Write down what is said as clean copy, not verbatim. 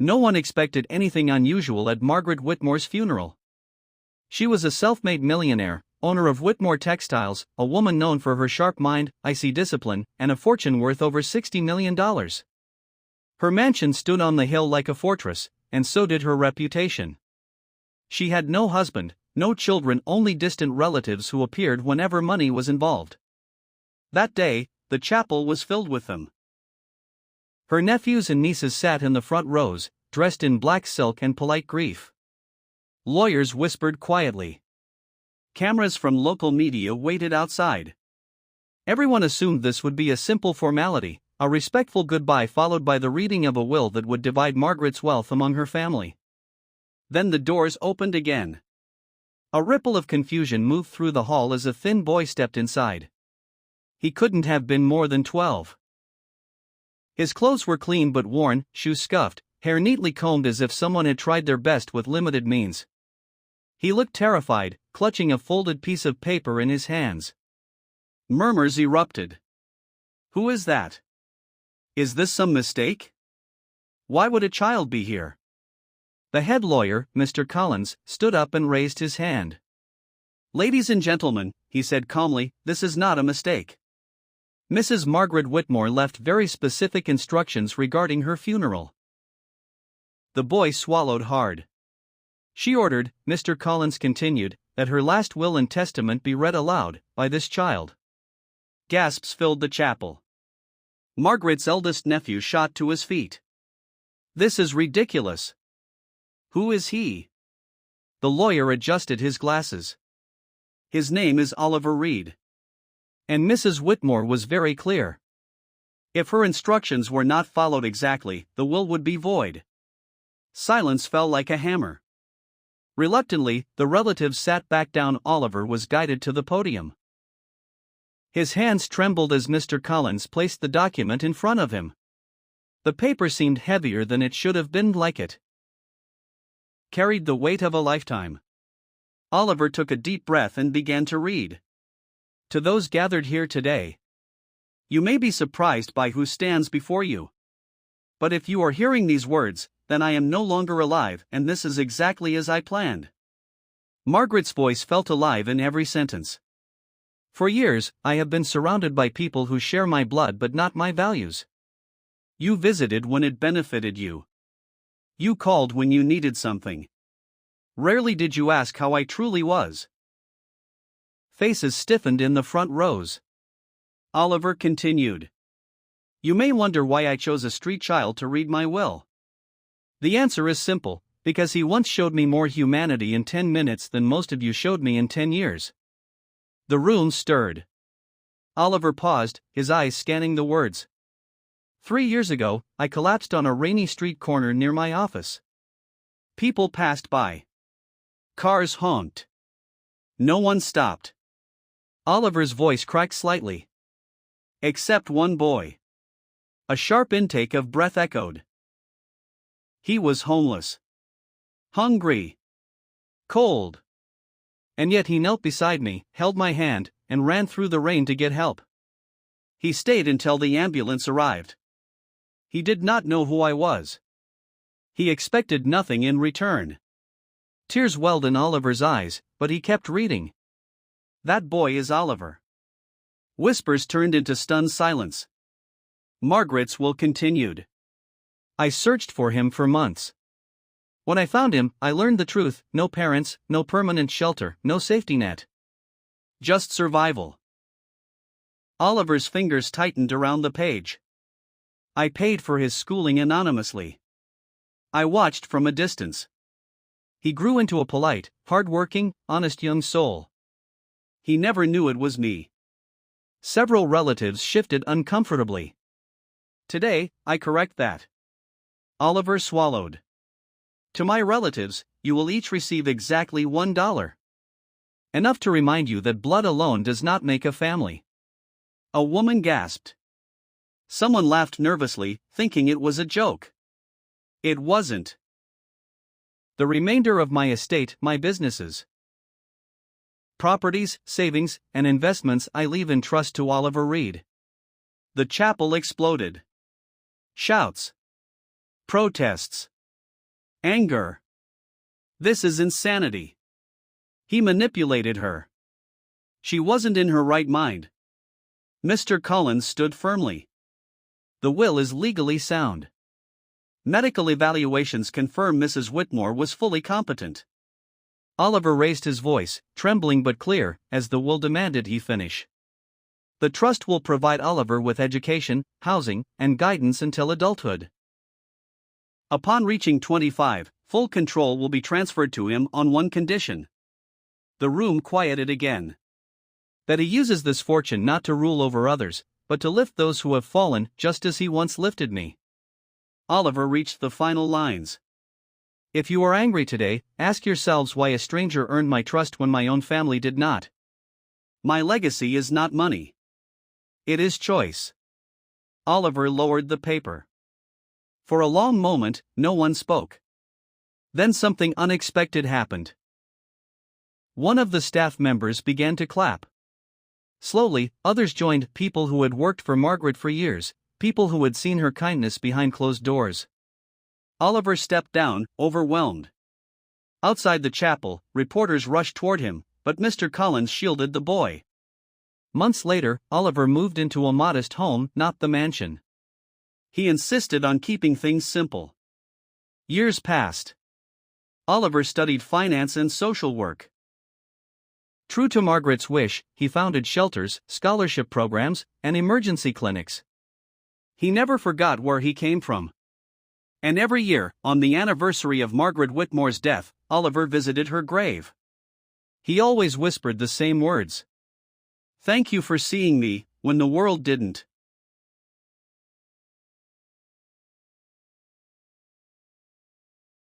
No one expected anything unusual at Margaret Whitmore's funeral. She was a self-made millionaire, owner of Whitmore Textiles, a woman known for her sharp mind, icy discipline, and a fortune worth over $60 million. Her mansion stood on the hill like a fortress, and so did her reputation. She had no husband, no children, only distant relatives who appeared whenever money was involved. That day, the chapel was filled with them. Her nephews and nieces sat in the front rows, dressed in black silk and polite grief. Lawyers whispered quietly. Cameras from local media waited outside. Everyone assumed this would be a simple formality, a respectful goodbye followed by the reading of a will that would divide Margaret's wealth among her family. Then the doors opened again. A ripple of confusion moved through the hall as a thin boy stepped inside. He couldn't have been more than 12. His clothes were clean but worn, shoes scuffed, hair neatly combed as if someone had tried their best with limited means. He looked terrified, clutching a folded piece of paper in his hands. Murmurs erupted. "Who is that? Is this some mistake? Why would a child be here?" The head lawyer, Mr. Collins, stood up and raised his hand. "Ladies and gentlemen," he said calmly, "this is not a mistake. Mrs. Margaret Whitmore left very specific instructions regarding her funeral." The boy swallowed hard. "She ordered," Mr. Collins continued, "that her last will and testament be read aloud, by this child." Gasps filled the chapel. Margaret's eldest nephew shot to his feet. "This is ridiculous. Who is he?" The lawyer adjusted his glasses. "His name is Oliver Reed." And Mrs. Whitmore was very clear. If her instructions were not followed exactly, the will would be void. Silence fell like a hammer. Reluctantly, the relatives sat back down. Oliver was guided to the podium. His hands trembled as Mr. Collins placed the document in front of him. The paper seemed heavier than it should have been, like it carried the weight of a lifetime. Oliver took a deep breath and began to read. To those gathered here today. You may be surprised by who stands before you. But if you are hearing these words, then I am no longer alive, and this is exactly as I planned. Margaret's voice felt alive in every sentence. For years, I have been surrounded by people who share my blood but not my values. You visited when it benefited you. You called when you needed something. Rarely did you ask how I truly was. Faces stiffened in the front rows. Oliver continued. You may wonder why I chose a street child to read my will. The answer is simple, because he once showed me more humanity in 10 minutes than most of you showed me in 10 years. The room stirred. Oliver paused, his eyes scanning the words. 3 years ago, I collapsed on a rainy street corner near my office. People passed by. Cars honked. No one stopped. Oliver's voice cracked slightly. Except one boy. A sharp intake of breath echoed. He was homeless. Hungry. Cold. And yet he knelt beside me, held my hand, and ran through the rain to get help. He stayed until the ambulance arrived. He did not know who I was. He expected nothing in return. Tears welled in Oliver's eyes, but he kept reading. That boy is Oliver. Whispers turned into stunned silence. Margaret's will continued. I searched for him for months. When I found him, I learned the truth: no parents, no permanent shelter, no safety net. Just survival. Oliver's fingers tightened around the page. I paid for his schooling anonymously. I watched from a distance. He grew into a polite, hard-working, honest young soul. He never knew it was me. Several relatives shifted uncomfortably. Today, I correct that. Oliver swallowed. To my relatives, you will each receive exactly $1. Enough to remind you that blood alone does not make a family. A woman gasped. Someone laughed nervously, thinking it was a joke. It wasn't. The remainder of my estate, my businesses, properties, savings, and investments I leave in trust to Oliver Reed. The chapel exploded. Shouts. Protests. Anger. This is insanity. He manipulated her. She wasn't in her right mind. Mr. Collins stood firmly. The will is legally sound. Medical evaluations confirm Mrs. Whitmore was fully competent. Oliver raised his voice, trembling but clear, as the will demanded he finish. The trust will provide Oliver with education, housing, and guidance until adulthood. Upon reaching 25, full control will be transferred to him on one condition. The room quieted again. That he uses this fortune not to rule over others, but to lift those who have fallen, just as he once lifted me. Oliver reached the final lines. If you are angry today, ask yourselves why a stranger earned my trust when my own family did not. My legacy is not money. It is choice. Oliver lowered the paper. For a long moment, no one spoke. Then something unexpected happened. One of the staff members began to clap. Slowly, others joined, people who had worked for Margaret for years, people who had seen her kindness behind closed doors. Oliver stepped down, overwhelmed. Outside the chapel, reporters rushed toward him, but Mr. Collins shielded the boy. Months later, Oliver moved into a modest home, not the mansion. He insisted on keeping things simple. Years passed. Oliver studied finance and social work. True to Margaret's wish, he founded shelters, scholarship programs, and emergency clinics. He never forgot where he came from. And every year, on the anniversary of Margaret Whitmore's death, Oliver visited her grave. He always whispered the same words. Thank you for seeing me, when the world didn't.